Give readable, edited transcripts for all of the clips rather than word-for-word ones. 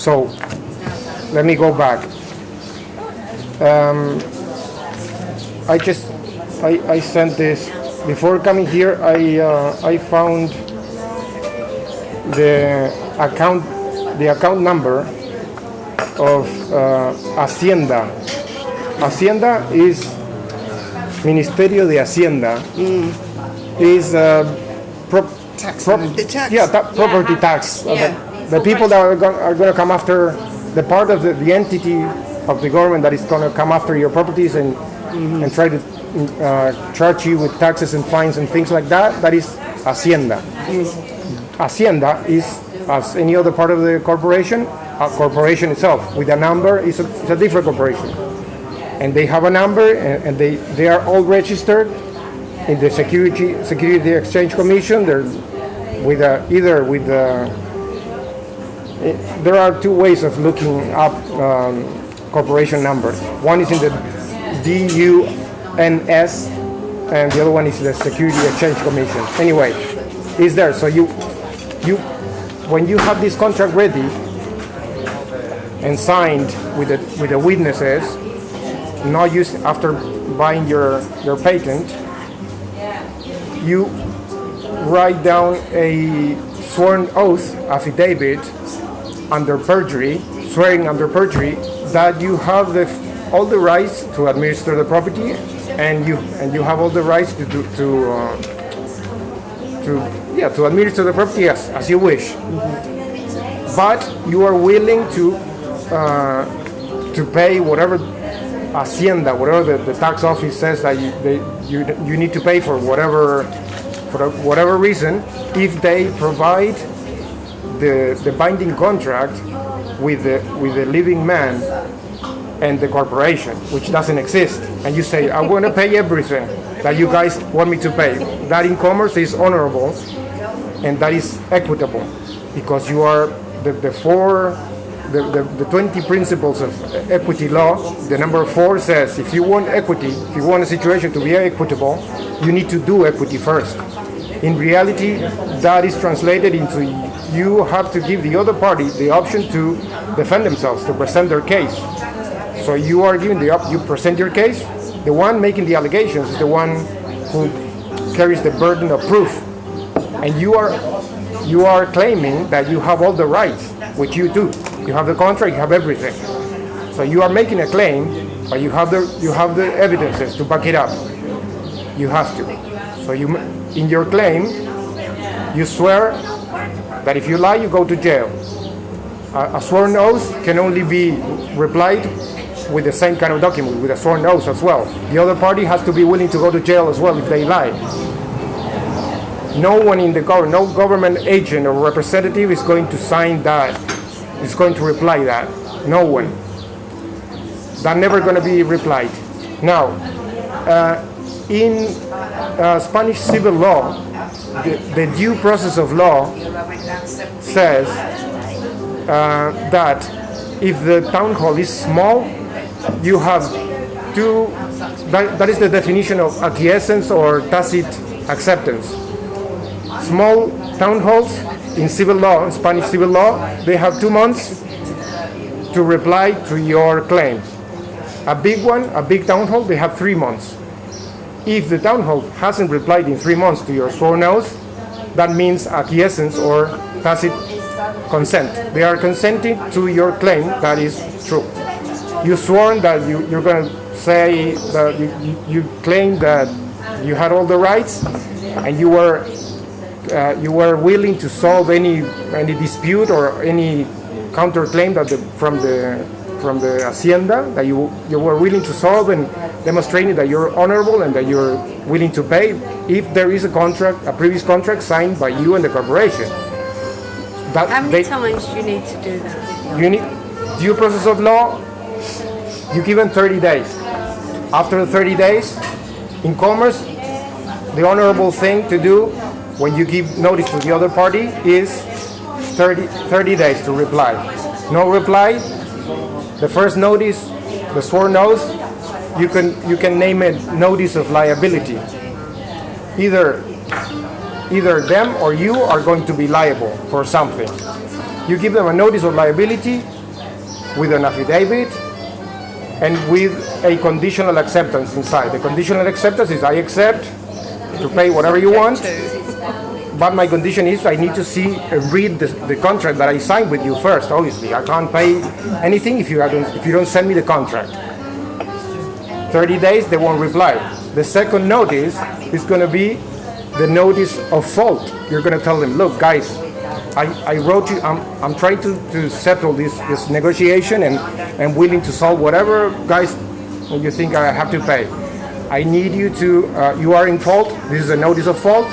So let me go back. I sent this before coming here. I found the account number of Hacienda. Hacienda is Ministerio de Hacienda. Is property tax. The people that are going to come after the part of the entity of the government that is going to come after your properties and try to charge you with taxes and fines and things like that. That is Hacienda. Hacienda is, as any other part of the corporation, a corporation itself with a number. It's a different corporation, and they have a number, and they are all registered in the Security Exchange Commission. They're there are two ways of looking up corporation numbers. One is in the DUNS, and the other one is the Security Exchange Commission. Anyway, it's there. So you when you have this contract ready and signed with the witnesses, not used after buying your patent, you write down a sworn oath affidavit under perjury, swearing under perjury, that you have all the rights to administer the property, and you have all the rights to administer the property as you wish. But you are willing to pay whatever Hacienda, whatever the tax office says that you need to pay for whatever reason, if they provide the binding contract with the living man and the corporation, which doesn't exist. And you say, I'm going to pay everything that you guys want me to pay. That in commerce is honorable, and that is equitable, because you are the 20 principles of equity law. The number 4 says, if you want equity, if you want a situation to be equitable, you need to do equity first. In reality, that is translated into you have to give the other party the option to defend themselves, to present their case. So you are given you present your case. The one making the allegations is the one who carries the burden of proof, and you are claiming that you have all the rights, which you do. You have the contract, you have everything. So you are making a claim, but you have the evidences to back it up. You have to. So in your claim, you swear that if you lie, you go to jail. A sworn oath can only be replied with the same kind of document, with a sworn oath as well. The other party has to be willing to go to jail as well if they lie. No one in the government, no government agent or representative is going to sign that, is going to reply that. No one. That's never going to be replied. Now, in Spanish civil law, the due process of law says that if the town hall is small, you have two, that is the definition of acquiescence or tacit acceptance. Small town halls in civil law, in Spanish civil law, they have 2 months to reply to your claim. A big one, a big town hall, they have 3 months. If the town hall hasn't replied in 3 months to your sworn oath, that means acquiescence or tacit consent. They are consenting to your claim that is true. You sworn that you're going to say that you claim that you had all the rights, and you were willing to solve any dispute or any counterclaim that from the Hacienda, that you were willing to solve, and demonstrating that you're honorable and that you're willing to pay if there is a previous contract signed by you and the corporation. How many times do you need to do that? You need due process of law. You give them 30 days. After the 30 days, in commerce, the honorable thing to do when you give notice to the other party is 30 days to reply. No reply, the first notice, the sworn oath, you can name it notice of liability. Either them or you are going to be liable for something. You give them a notice of liability, with an affidavit and with a conditional acceptance inside. The conditional acceptance is I accept to pay whatever you want, but my condition is I need to see read the contract that I signed with you first. Obviously, I can't pay anything if you don't send me the contract. 30 days, they won't reply. The second notice is going to be the notice of fault. You're going to tell them, look, guys, I wrote you. I'm trying to settle this negotiation and I'm willing to solve whatever, guys, you think I have to pay. I need you to. You are in fault. This is a notice of fault,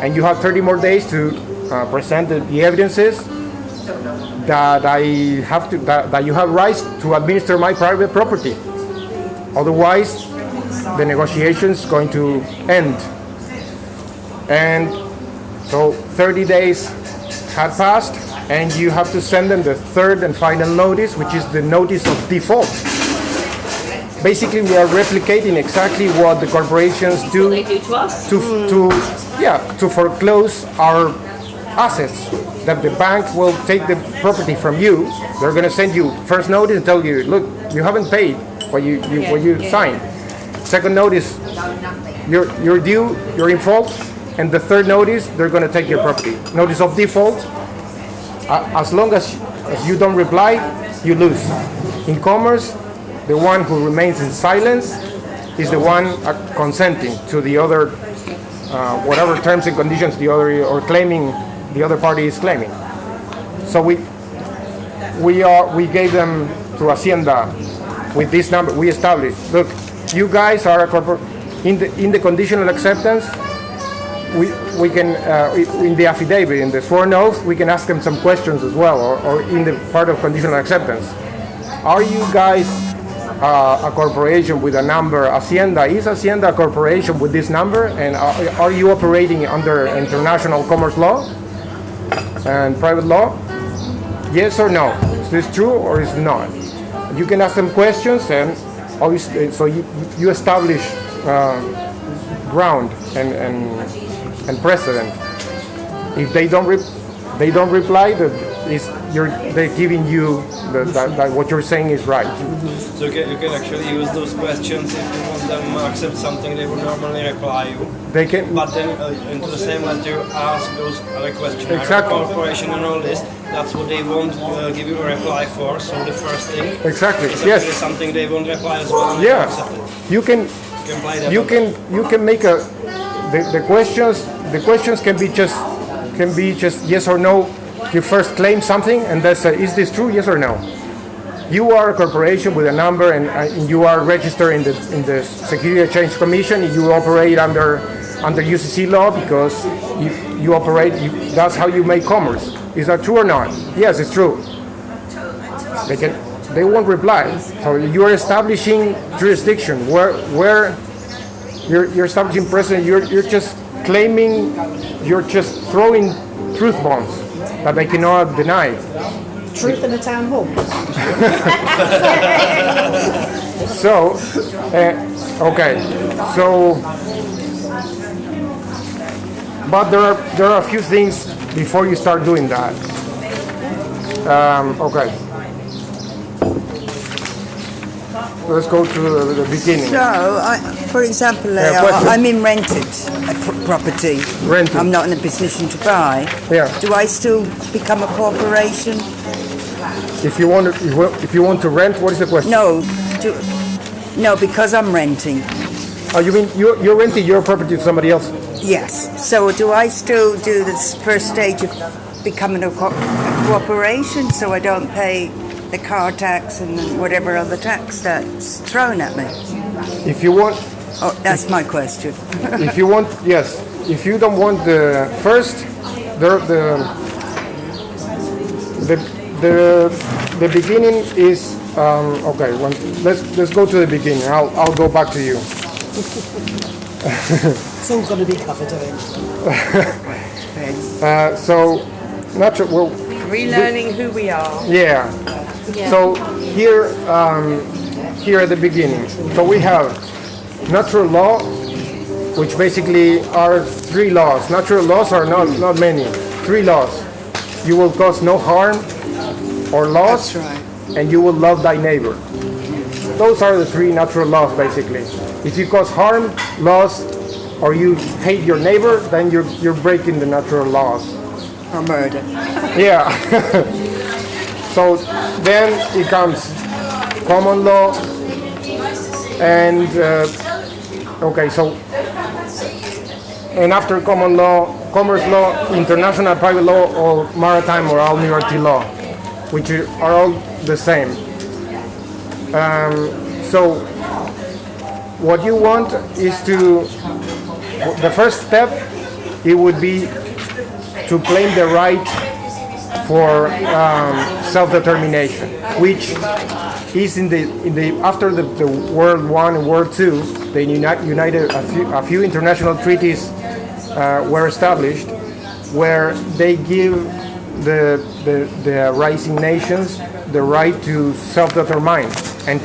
and you have 30 more days to present the evidences that that you have rights to administer my private property. Otherwise, the negotiation is going to end. And so 30 days had passed, and you have to send them the third and final notice, which is the notice of default. Basically, we are replicating exactly what the corporations do They do to us. to foreclose our assets. That the bank will take the property from you. They're going to send you first notice and tell you, look, you haven't paid what you signed. Second notice, you're due, you're in fault. And the third notice, they're going to take your property. Notice of default, as long as you don't reply, you lose. In commerce, the one who remains in silence is the one consenting to the other, whatever terms and conditions the other or claiming the other party is claiming. So we gave them to Hacienda with this number. We established, look, you guys are a in the conditional acceptance. We can, in the affidavit, in the sworn oath, we can ask them some questions as well, or in the part of conditional acceptance. Are you guys a corporation with a number? Hacienda, is Hacienda a corporation with this number? And are you operating under international commerce law and private law? Yes or no? Is this true or is it not? You can ask them questions, and obviously, so you establish ground and precedent. If they don't reply, they're giving you that what you're saying is right. So you can actually use those questions if you want them to accept something they would normally reply you. They can. But then into the same letter you ask those other questions. Exactly. Corporation and all this. That's what they won't give you a reply for. So the first thing. Exactly. Is Yes. something they won't reply as well. And Yeah. accept it. You can. Play that You can make the questions can be just yes or no. You first claim something and that's is this true, yes or no? You are a corporation with a number and you are registered in the Security Exchange Commission. You operate under UCC law because you operate. That's how you make commerce. Is that true or not? Yes, it's true. They won't reply. So you're establishing jurisdiction where you're establishing precedent. You're just claiming. You're just throwing truth bombs that they cannot deny. Truth in a town hall. So, okay. So, but there are a few things before you start doing that. Okay. Let's go to the beginning. So, for example, question. I'm in rented property. Rented. I'm not in a position to buy. Yeah. Do I still become a corporation? If you want to rent, what is the question? No, because I'm renting. Oh, you mean you're renting your property to somebody else? Yes. So do I still do this first stage of becoming a corporation so I don't pay the car tax and whatever other tax that's thrown at me? If you want, Oh, that's my question. if you want, yes. If you don't want the first, the beginning is okay. Let's go to the beginning. I'll go back to you. It's all going to be covered, So, natural. Well, Relearning who we are. yeah. So here at the beginning, so we have natural law, which basically are 3 laws. Natural laws are not many. 3 laws. You will cause no harm or loss. That's right. and you will love thy neighbor. Those are the three natural laws, basically. If you cause harm, loss, or you hate your neighbor, then you're breaking the natural laws. Or murder. Yeah. So then it comes common law, and and after common law, commerce law, international private law, or maritime or admiralty law, which are all the same. So what you want is the first step, it would be to claim the right for self-determination, which is after the World War and World II, the United a few international treaties were established where they give the rising nations the right to self-determine, and